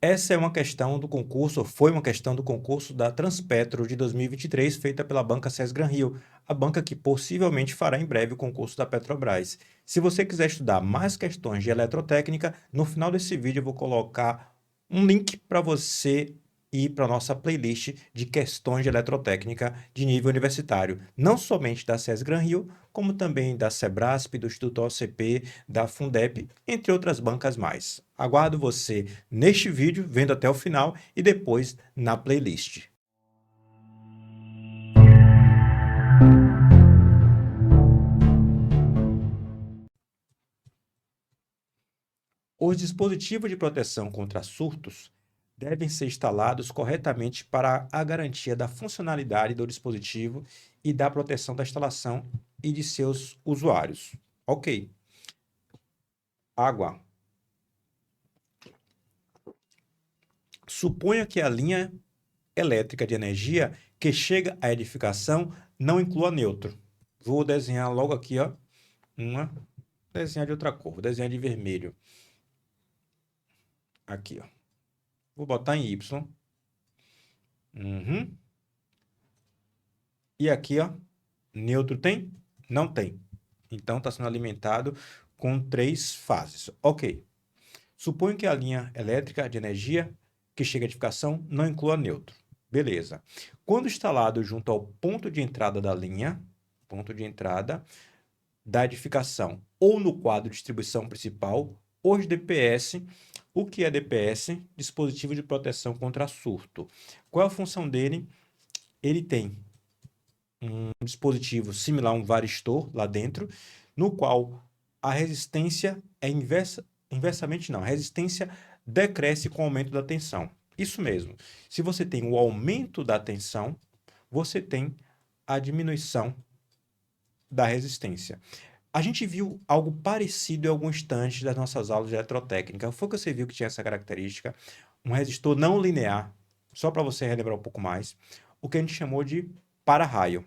Essa é uma questão do concurso, foi uma questão do concurso da Transpetro de 2023, feita pela banca Gran Rio, a banca que possivelmente fará em breve o concurso da Petrobras. Se você quiser estudar mais questões de eletrotécnica, no final desse vídeo eu vou colocar um link para você ir para a nossa playlist de questões de eletrotécnica de nível universitário, não somente da Gran Rio, como também da Sebrasp, do Instituto OCP, da Fundep, entre outras bancas mais. Aguardo você neste vídeo, vendo até o final e depois na playlist. Os dispositivos de proteção contra surtos devem ser instalados corretamente para a garantia da funcionalidade do dispositivo e da proteção da instalação e de seus usuários. Ok. Água. Suponha que a linha elétrica de energia que chega à edificação não inclua neutro. Vou desenhar logo aqui, ó, desenhar de outra cor, vou desenhar de vermelho. Aqui, ó. Vou botar em Y. E aqui, ó, neutro tem? Não tem. Então, está sendo alimentado com 3 fases. Ok. Suponho que a linha elétrica de energia que chega à edificação não inclua neutro. Beleza. Quando instalado junto ao ponto de entrada da linha, ponto de entrada da edificação ou no quadro de distribuição principal, os DPS. O que é DPS? Dispositivo de proteção contra surto. Qual é a função dele? Ele tem um dispositivo similar a um varistor lá dentro, no qual a resistência é inversamente não, a resistência decresce com o aumento da tensão. Isso mesmo. Se você tem o aumento da tensão, você tem a diminuição da resistência. A gente viu algo parecido em alguns instantes das nossas aulas de eletrotécnica. Foi que você viu que tinha essa característica, um resistor não linear, só para você relembrar um pouco mais, o que a gente chamou de para-raio.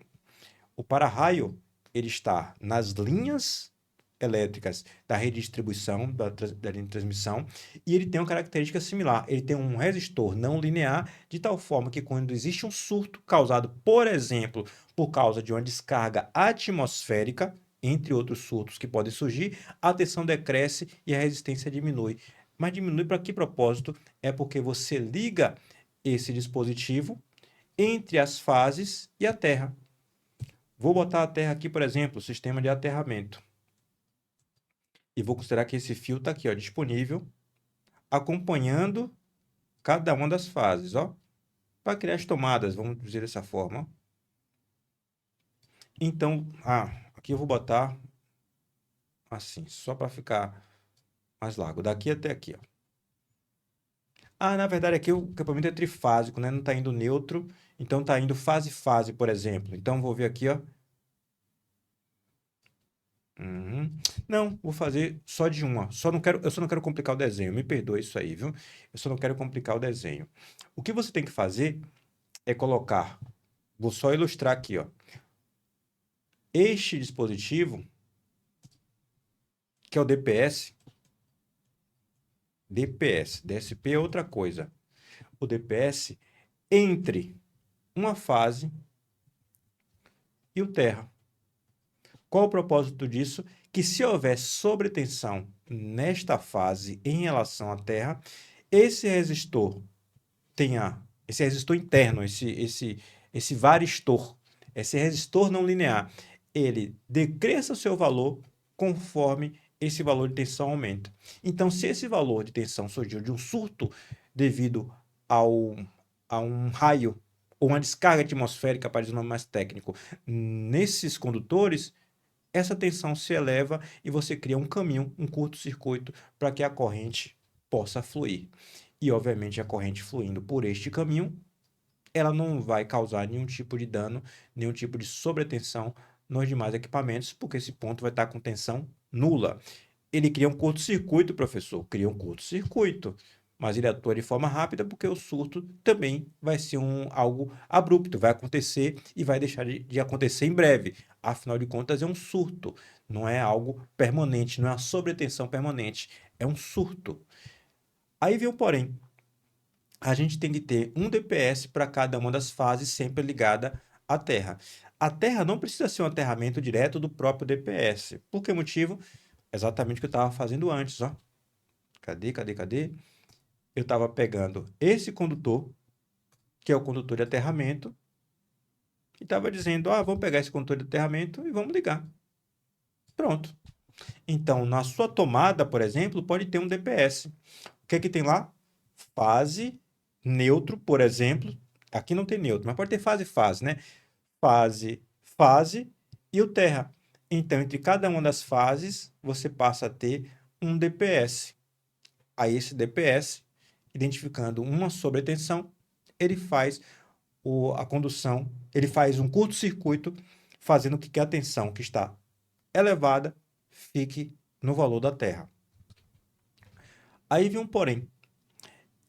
O para-raio, ele está nas linhas elétricas da rede de distribuição, da linha de transmissão, e ele tem uma característica similar. Ele tem um resistor não linear, de tal forma que quando existe um surto causado, por exemplo, por causa de uma descarga atmosférica, entre outros surtos que podem surgir, a tensão decresce e a resistência diminui. Mas diminui para que propósito? É porque você liga esse dispositivo entre as fases e a Terra. Vou botar a Terra aqui, por exemplo, sistema de aterramento. E vou considerar que esse fio está aqui, ó, disponível, acompanhando cada uma das fases, ó, para criar as tomadas, vamos dizer dessa forma. Então, aqui eu vou botar assim, só para ficar mais largo, daqui até aqui, ó. Na verdade aqui o campamento é trifásico, né? Não está indo neutro, então está indo fase-fase, por exemplo. Então, vou ver aqui, ó. Não, vou fazer só de uma. Eu só não quero complicar o desenho. Me perdoe isso aí, viu? Eu só não quero complicar o desenho. O que você tem que fazer é colocar. Vou só ilustrar aqui, ó. Este dispositivo, que é o DPS. DSP é outra coisa. O DPS entre uma fase e o terra. Qual o propósito disso? Que se houver sobretensão nesta fase em relação à Terra, esse resistor esse resistor interno, esse varistor, esse resistor não linear, ele decresça o seu valor conforme esse valor de tensão aumenta. Então, se esse valor de tensão surgiu de um surto devido a um raio ou uma descarga atmosférica, para dizer um nome mais técnico, nesses condutores, essa tensão se eleva e você cria um caminho, um curto-circuito, para que a corrente possa fluir. E, obviamente, a corrente fluindo por este caminho, ela não vai causar nenhum tipo de dano, nenhum tipo de sobretensão nos demais equipamentos, porque esse ponto vai estar com tensão nula. Ele cria um curto-circuito, professor, cria um curto-circuito, mas ele atua de forma rápida porque o surto também vai ser algo abrupto, vai acontecer e vai deixar de acontecer em breve. Afinal de contas, é um surto, não é algo permanente, não é uma sobretensão permanente, é um surto. Aí vem o porém. a gente tem que ter um DPS para cada uma das fases sempre ligada à Terra. A Terra não precisa ser um aterramento direto do próprio DPS. Por que motivo? Exatamente o que eu estava fazendo antes, ó. Cadê? Eu estava pegando esse condutor, que é o condutor de aterramento, e estava dizendo, vamos pegar esse condutor de aterramento e vamos ligar. Pronto. Então, na sua tomada, por exemplo, pode ter um DPS. O que é que tem lá? Fase, neutro, por exemplo. Aqui não tem neutro, mas pode ter fase, né? Fase e o terra. Então, entre cada uma das fases, você passa a ter um DPS. Aí, esse DPS, identificando uma sobretensão, ele faz a condução, ele faz um curto-circuito, fazendo com que a tensão que está elevada fique no valor da Terra. Aí vem um porém.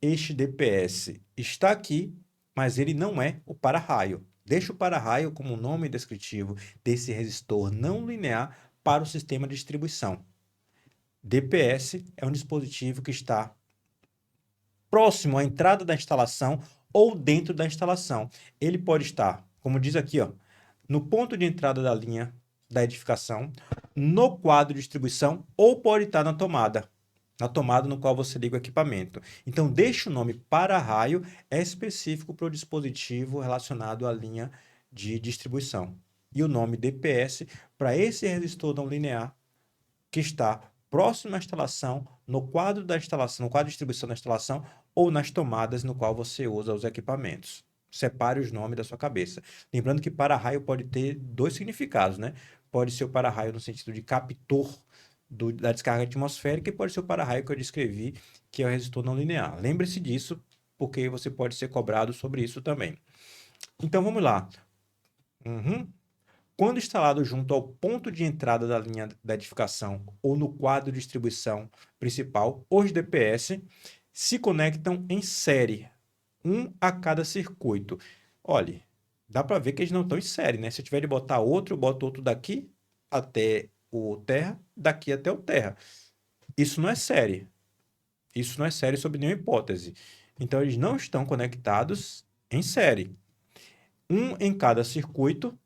Este DPS está aqui, mas ele não é o para-raio. Deixa o para-raio como nome descritivo desse resistor não linear para o sistema de distribuição. DPS é um dispositivo que está próximo à entrada da instalação ou dentro da instalação. Ele pode estar, como diz aqui, ó, no ponto de entrada da linha da edificação, no quadro de distribuição ou pode estar na tomada no qual você liga o equipamento. Então, deixe o nome para-raio específico para o dispositivo relacionado à linha de distribuição. E o nome DPS para esse resistor não linear que está próximo à instalação, no quadro da instalação, no quadro de distribuição da instalação ou nas tomadas no qual você usa os equipamentos. Separe os nomes da sua cabeça. Lembrando que para-raio pode ter dois significados, né? Pode ser o para-raio no sentido de captor da descarga atmosférica e pode ser o para-raio que eu descrevi, que é o resistor não linear. Lembre-se disso, porque você pode ser cobrado sobre isso também. Então, vamos lá. Quando instalado junto ao ponto de entrada da linha da edificação ou no quadro de distribuição principal, os DPS se conectam em série, um a cada circuito. Olha, dá para ver que eles não estão em série, né? Se eu tiver de botar outro, eu boto outro daqui até o terra, daqui até o terra. Isso não é série. Isso não é série sob nenhuma hipótese. Então, eles não estão conectados em série. Um em cada circuito,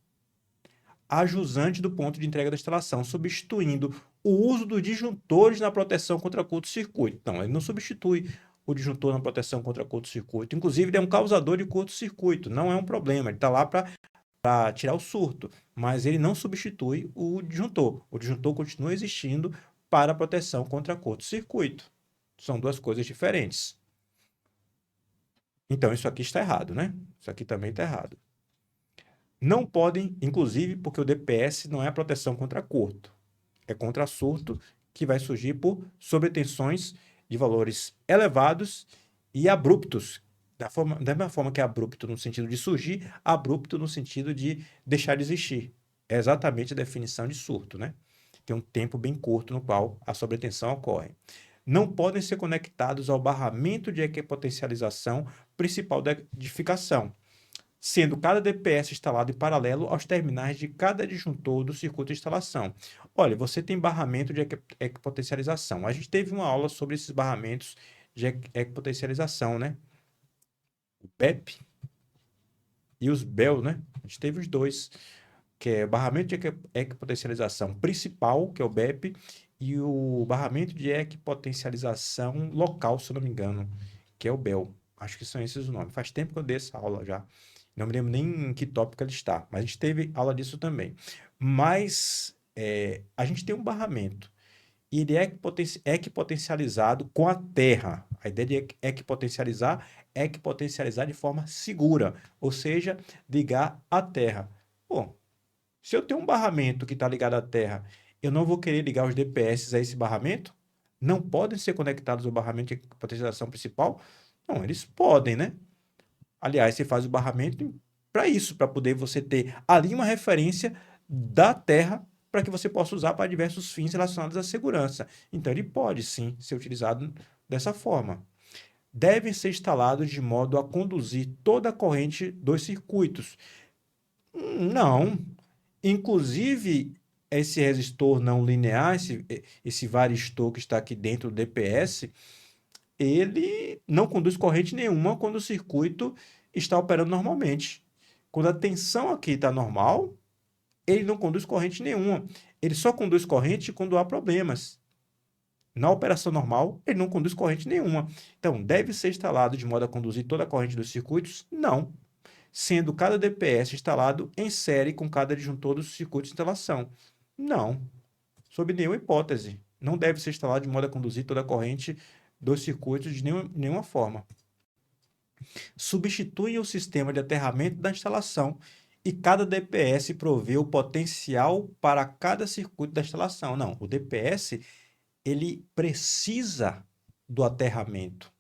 a jusante do ponto de entrega da instalação, substituindo o uso dos disjuntores na proteção contra curto-circuito. Então, ele não substitui o disjuntor na proteção contra curto-circuito. Inclusive, ele é um causador de curto-circuito, não é um problema. Ele está lá para tirar o surto, mas ele não substitui o disjuntor. O disjuntor continua existindo para a proteção contra curto-circuito. São duas coisas diferentes. Então, isso aqui está errado, né? Isso aqui também está errado. Não podem, inclusive, porque o DPS não é a proteção contra curto. É contra surto que vai surgir por sobretensões de valores elevados e abruptos. Da mesma forma que é abrupto no sentido de surgir, abrupto no sentido de deixar de existir. É exatamente a definição de surto, né? Tem um tempo bem curto no qual a sobretensão ocorre. Não podem ser conectados ao barramento de equipotencialização principal da edificação, sendo cada DPS instalado em paralelo aos terminais de cada disjuntor do circuito de instalação. Olha, você tem barramento de equipotencialização. A gente teve uma aula sobre esses barramentos de equipotencialização, né? O BEP e os BEL, né? A gente teve os dois, que é o barramento de equipotencialização principal, que é o BEP, e o barramento de equipotencialização local, se eu não me engano, que é o BEL. Acho que são esses os nomes. Faz tempo que eu dei essa aula já. Não me lembro nem em que tópico ele está, mas a gente teve aula disso também. Mas a gente tem um barramento e ele é equipotencializado com a terra. A ideia de equipotencializar é equipotencializar de forma segura, ou seja, ligar à terra. Bom, se eu tenho um barramento que está ligado à terra, eu não vou querer ligar os DPS a esse barramento? Não podem ser conectados ao barramento de equipotencialização principal? Não, eles podem, né? Aliás, você faz o barramento para isso, para poder você ter ali uma referência da Terra para que você possa usar para diversos fins relacionados à segurança. Então, ele pode sim ser utilizado dessa forma. Devem ser instalados de modo a conduzir toda a corrente dos circuitos. Não. Inclusive, esse resistor não linear, esse varistor que está aqui dentro do DPS, ele não conduz corrente nenhuma quando o circuito está operando normalmente. Quando a tensão aqui está normal, ele não conduz corrente nenhuma. Ele só conduz corrente quando há problemas. Na operação normal, ele não conduz corrente nenhuma. Então, deve ser instalado de modo a conduzir toda a corrente dos circuitos? Não. Sendo cada DPS instalado em série com cada disjuntor dos circuitos de instalação? Não. Sob nenhuma hipótese. Não deve ser instalado de modo a conduzir toda a corrente dos circuitos de nenhuma forma. Substituem o sistema de aterramento da instalação e cada DPS provê o potencial para cada circuito da instalação. Não, o DPS ele precisa do aterramento.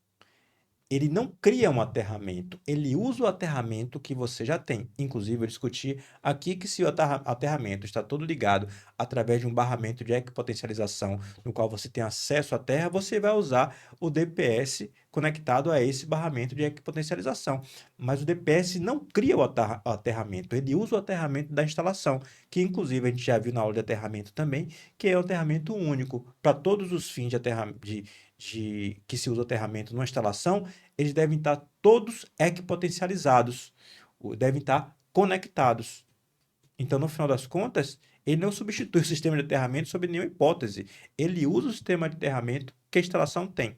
Ele não cria um aterramento, ele usa o aterramento que você já tem. Inclusive, eu discuti aqui que se o aterramento está todo ligado através de um barramento de equipotencialização, no qual você tem acesso à terra, você vai usar o DPS conectado a esse barramento de equipotencialização. Mas o DPS não cria o aterramento, ele usa o aterramento da instalação, que inclusive a gente já viu na aula de aterramento também, que é o aterramento único. Para todos os fins que se usa o aterramento numa instalação, eles devem estar todos equipotencializados, devem estar conectados. Então, no final das contas, ele não substitui o sistema de aterramento sob nenhuma hipótese. Ele usa o sistema de aterramento que a instalação tem.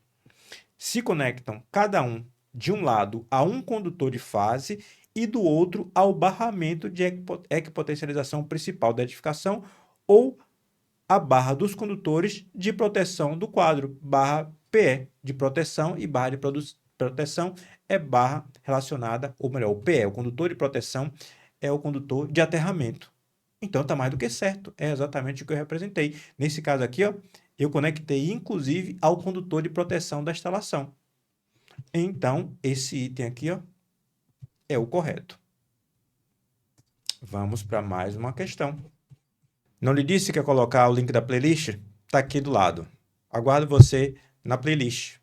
Se conectam cada um de um lado a um condutor de fase e do outro ao barramento de equipotencialização principal da edificação ou a barra dos condutores de proteção do quadro, barra PE de proteção e barra de proteção é barra relacionada, ou melhor, o PE, o condutor de proteção, é o condutor de aterramento. Então, está mais do que certo, é exatamente o que eu representei. Nesse caso aqui, ó, eu conectei inclusive ao condutor de proteção da instalação. Então, esse item aqui, ó, é o correto. Vamos para mais uma questão. Não lhe disse que ia colocar o link da playlist? Está aqui do lado. Aguardo você na playlist.